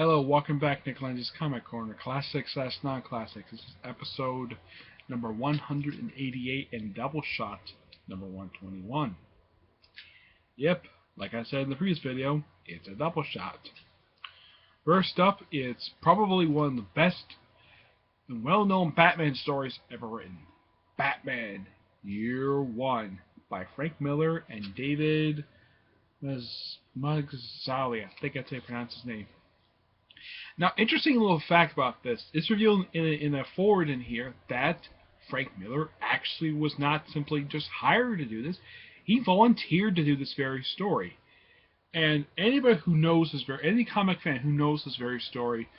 Hello, welcome back to Lenz's Comic Corner, Classic / Non-Classics. This is episode number 188 and Doubleshot number 121. Yep, like I said in the previous video, it's a double shot. First up, it's probably one of the best and well-known Batman stories ever written. Batman, Year One, by Frank Miller and David Mazzali. I think that's how you pronounce his name. Now, interesting little fact about this. It's revealed in a forward in here that Frank Miller actually was not simply just hired to do this. He volunteered to do this very story. And anybody who knows this any comic fan who knows this very story,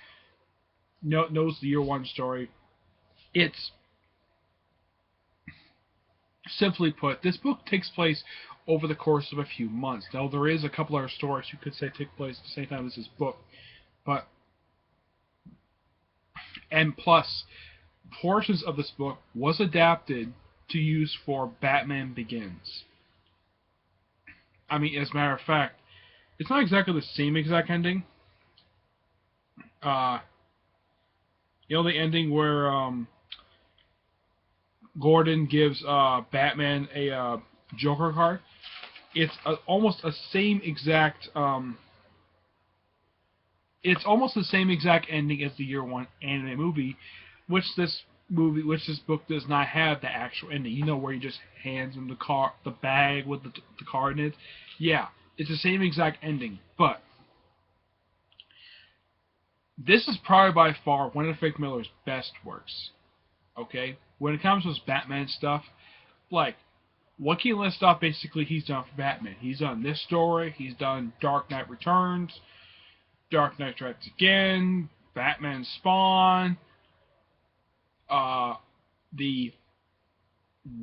knows the Year One story. It's, simply put, this book takes place over the course of a few months. Now, there is a couple other stories you could say take place at the same time as this book, but and plus, portions of this book was adapted to use for Batman Begins. I mean, as a matter of fact, it's not exactly the same exact ending. The ending where Gordon gives Batman a Joker card. It's almost the same exact. It's almost the same exact ending as the Year One anime movie, which this book does not have the actual ending. You know, where he just hands him the bag with the card in it. Yeah, it's the same exact ending, but this is probably by far one of Frank Miller's best works. Okay, when it comes to his Batman stuff, like, what can you list off? Basically, he's done for Batman. He's done this story. He's done Dark Knight Returns, Dark Knight Strikes Again, Batman Spawn, the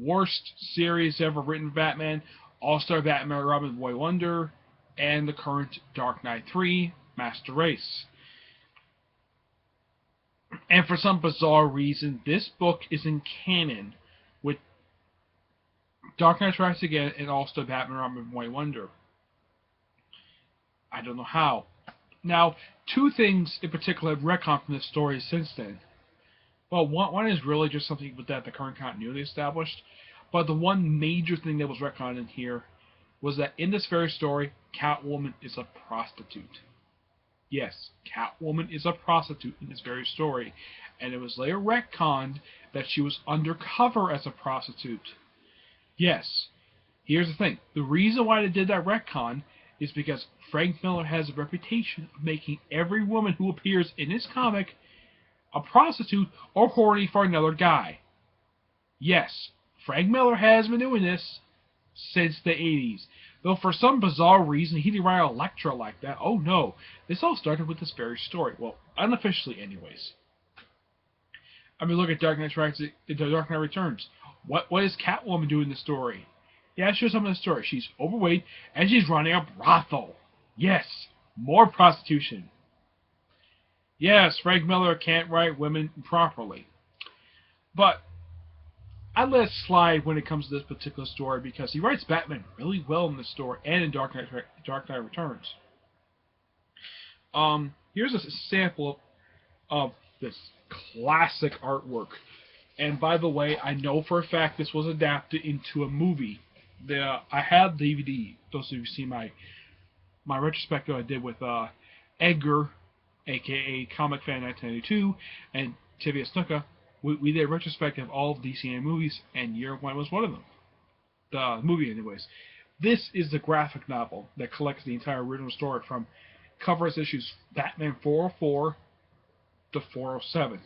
worst series ever written for Batman, All-Star Batman Robin Boy Wonder, and the current Dark Knight 3, Master Race. And for some bizarre reason, this book is in canon with Dark Knight Strikes Again and All-Star Batman Robin Boy Wonder. I don't know how. Now, two things in particular have retconned from this story since then. Well, one is really just something that the current continuity established, but the one major thing that was retconned in here was that in this very story, Catwoman is a prostitute. Yes, Catwoman is a prostitute in this very story, and it was later retconned that she was undercover as a prostitute. Yes, here's the thing. The reason why they did that retcon is because Frank Miller has a reputation of making every woman who appears in his comic a prostitute or horny for another guy. Yes, Frank Miller has been doing this since the 80s. Though for some bizarre reason he didn't write Elektra like that. Oh no, this all started with this very story. Well, unofficially anyways. I mean, look at Dark Knight Returns. What is Catwoman doing in the story? Yeah, show some of the story. She's overweight, and she's running a brothel. Yes, more prostitution. Yes, Frank Miller can't write women properly. But I let it slide when it comes to this particular story because he writes Batman really well in this story and in Dark Knight Returns. Here's a sample of this classic artwork. And by the way, I know for a fact this was adapted into a movie. I have DVD. Those of you who see my retrospective I did with Edgar, aka Comic Fan 1992, and Tivia Snuka. We did a retrospective of all of DC movies, and Year One was one of them. The movie, anyways. This is the graphic novel that collects the entire original story from covers issues Batman 404 to 407.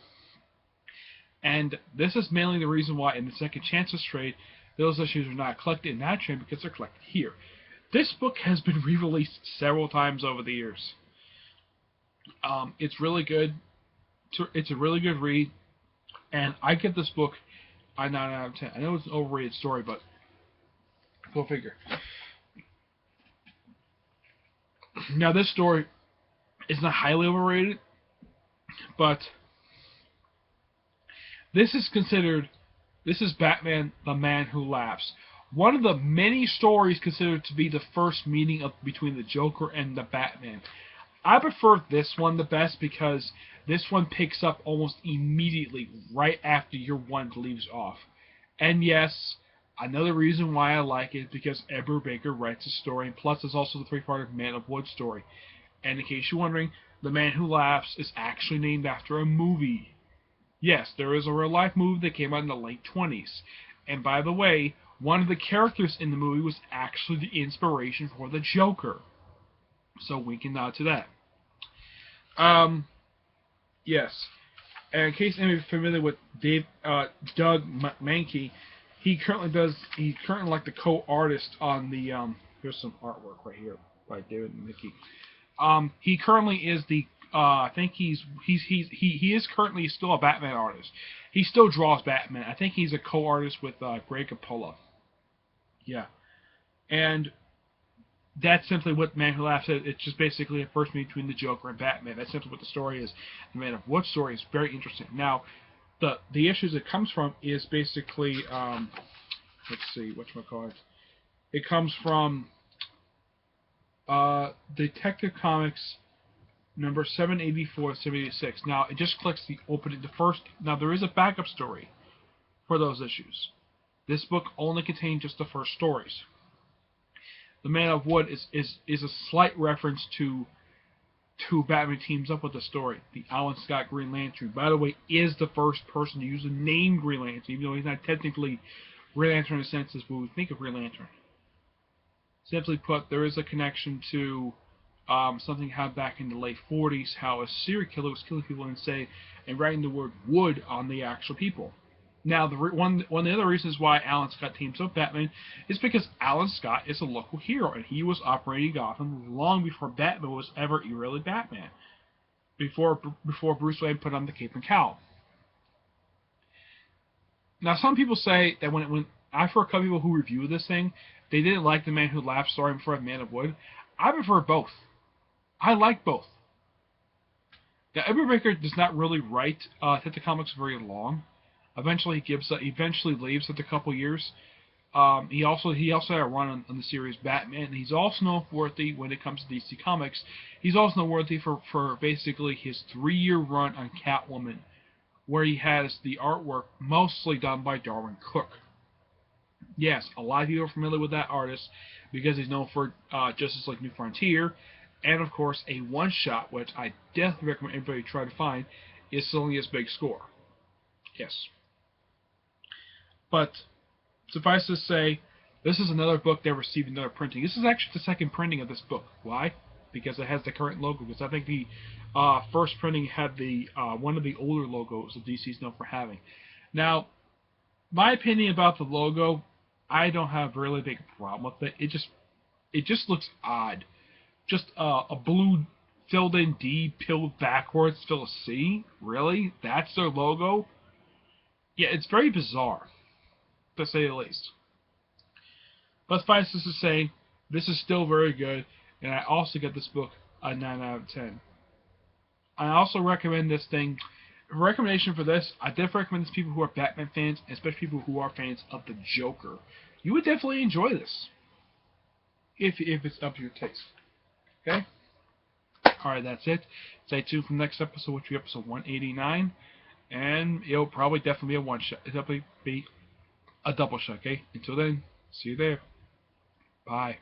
And this is mainly the reason why in the Second Chances trade, those issues are not collected in that trade because they're collected here. This book has been re-released several times over the years. It's really good. It's a really good read, and I give this book a 9 out of 10. I know it's an overrated story, but go figure. Now, this story is not highly overrated, but this is Batman, the Man Who Laughs. One of the many stories considered to be the first meeting between the Joker and the Batman. I prefer this one the best because this one picks up almost immediately right after year one leaves off. And yes, another reason why I like it is because Edward Baker writes a story, and plus there's also the three-part Man of Wood story. And in case you're wondering, The Man Who Laughs is actually named after a movie. Yes, there is a real-life movie that came out in the late 20s. And by the way, one of the characters in the movie was actually the inspiration for the Joker. So we can nod to that. Yes. And in case anybody's familiar with Doug Mankey, he's currently like the co-artist on the here's some artwork right here by David Mickey. He currently is the I think he is currently still a Batman artist. He still draws Batman. I think he's a co-artist with Greg Capullo. Yeah. And that's simply what Man Who Laughs is. It's just basically a first meeting between the Joker and Batman. That's simply what the story is. The Man of Wood story is very interesting. Now, the issues it comes from is basically let's see, whatchamacallit. It comes from Detective Comics number 784, 786. Now, it just clicks the opening, the first. Now, there is a backup story for those issues. This book only contains just the first stories. The Man of Wood is a slight reference to Batman teams up with the story. The Alan Scott Green Lantern, by the way, is the first person to use the name Green Lantern, even though he's not technically Green Lantern in the sense as we would think of Green Lantern. Simply put, there is a connection to something had back in the late 40s, how a serial killer was killing people and writing the word wood on the actual people. Now, one of the other reasons why Alan Scott teams up Batman is because Alan Scott is a local hero, and he was operating Gotham long before Batman was ever really Batman. Before Bruce Wayne put on the cape and cowl. Now, some people say that when I've heard a couple people who review this thing, they didn't like the Man Who Laughs story before Man of Wood. I prefer both. I like both. Now, Edward Baker does not really write Detective Comics very long. Eventually, he leaves after a couple years. He also had a run on the series Batman. And he's also noteworthy when it comes to DC Comics. He's also noteworthy for basically his 3-year run on Catwoman, where he has the artwork mostly done by Darwin Cook. Yes, a lot of people are familiar with that artist because he's known for Justice League New Frontier, and of course a one-shot, which I definitely recommend everybody try to find, is Selenia's Big Score. Yes. But suffice to say, this is another book that received another printing. This is actually the second printing of this book. Why? Because it has the current logo. Because I think the first printing had the one of the older logos that DC's known for having. Now, my opinion about the logo, I don't have a really big problem with it. It just looks odd. Just a blue filled-in D peeled backwards to fill a C? Really? That's their logo? Yeah, it's very bizarre, to say the least. But suffice this to say, this is still very good, and I also get this book a 9 out of 10. I also recommend this thing. A recommendation for this, I definitely recommend this to people who are Batman fans, especially people who are fans of the Joker. You would definitely enjoy this, if it's up to your taste. Okay? Alright, that's it. Stay tuned for the next episode, which will be episode 189. And it'll probably definitely be a one-shot. It'll definitely be a double shot, okay? Until then, see you there. Bye.